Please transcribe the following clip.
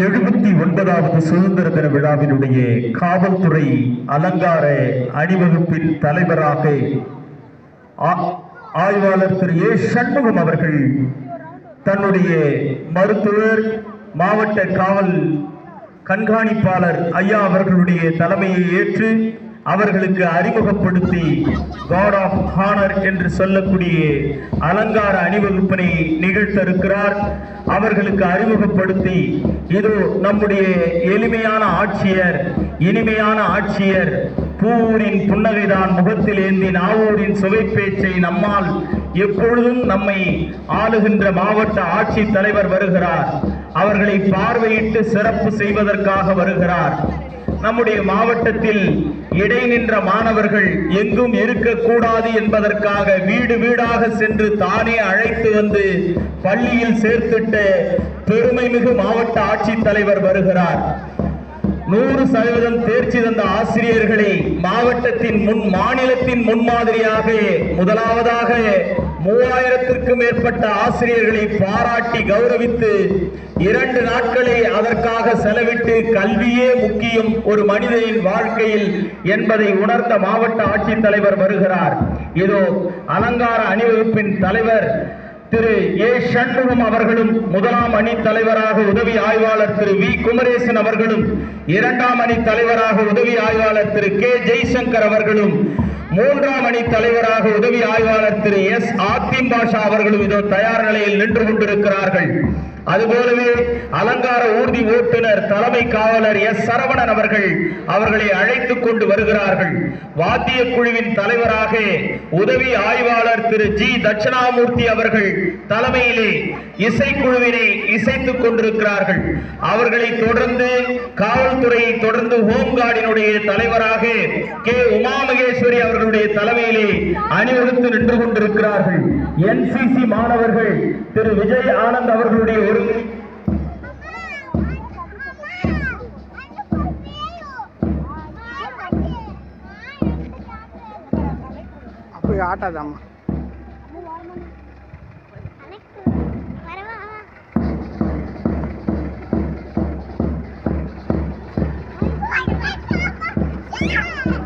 79வது சுதந்திர தின விழாவினுடைய காவல்துறை அலங்கார அணிவகுப்பின் தலைவராக ஆய்வாளர் திரு ஏ சண்முகம் அவர்கள் தன்னுடைய மருத்துவர் மாவட்ட காவல் கண்காணிப்பாளர் ஐயா அவர்களுடைய தலைமையை ஏற்று அவர்களுக்கு அறிமுகப்படுத்தி கார்ட் ஆஃப் ஹானர் என்று சொல்லக்கூடிய அலங்கார அணிவகுப்பினை நிகழ்த்த இருக்கிறார். அவர்களுக்கு அறிமுகப்படுத்தி இதோ நம்முடைய எளிமையான ஆட்சியர், இனிமையான ஆட்சியர், பூவூரின் புன்னகைதான் முகத்தில் ஏந்தி நாவூரின் சுவைப்பேச்சை நம்மால் எப்பொழுதும் நம்மை ஆளுகின்ற மாவட்ட ஆட்சித் தலைவர் வருகிறார். அவர்களை பார்வையிட்டு சிறப்பு செய்வதற்காக வருகிறார். நம்முடைய மாவட்டத்தில் இடைநின்ற மாணவர்கள் எங்கும் இருக்கக்கூடாது என்பதற்காக வீடு வீடாக சென்று தானே அழைத்து வந்து பள்ளியில் சேர்த்திட்ட பெருமைமிகு மாவட்ட ஆட்சித்தலைவர் வருகிறார். 100% தேர்ச்சி தந்த ஆசிரியர்களை மாவட்டத்தின் மாநிலத்தின் முன்மாதிரியாக முதலாவதாக 3000த்திற்கும் மேற்பட்ட ஆசிரியர்களை பாராட்டி கௌரவித்து 2 நாட்களை அதற்காக செலவிட்டு கல்வியே முக்கியம் ஒரு மனிதனின் வாழ்க்கையில் என்பதை உணர்ந்த மாவட்ட ஆட்சித்தலைவர் வருகிறார். இதோ அலங்கார அணிவகுப்பின் தலைவர் திரு ஏ சண்முகம் அவர்களும், முதலாம் அணி தலைவராக உதவி ஆய்வாளர் திரு வி குமரேசன் அவர்களும், 2ஆம் அணி தலைவராக உதவி ஆய்வாளர் திரு கே ஜெய்சங்கர் அவர்களும், 3ஆம் அணி தலைவராக உதவி ஆய்வாளர் திரு எஸ் ஆத்திம் பாஷா அவர்களும் இதோ தயார் நிலையில் நின்று கொண்டிருக்கிறார்கள். அதுபோலவே அலங்கார ஊர்தி ஓட்டுநர் தலைமை காவலர் எஸ் சரவணன் அவர்களை அழைத்துக் கொண்டு வருகிறார்கள். வாத்திய குழுவின் தலைவராக உதவி ஆய்வாளர் திரு ஜி தட்சிணாமூர்த்தி அவர்கள் தலைமையிலே இசைக்குழுவினை இசைத்துக் கொண்டிருக்கிறார்கள். அவர்களை தொடர்ந்து காவல்துறையை தொடர்ந்து ஹோம்கார்டினுடைய தலைவராக கே உமா மகேஸ்வரி அவர்களுடைய தலைமையிலே அணிவகுத்து நின்று கொண்டிருக்கிறார்கள். என்சிசி மாணவர்கள் திரு விஜய் ஆனந்த் அவர்களுடைய அப்படி ஆட்டாதாம்மா Yeah.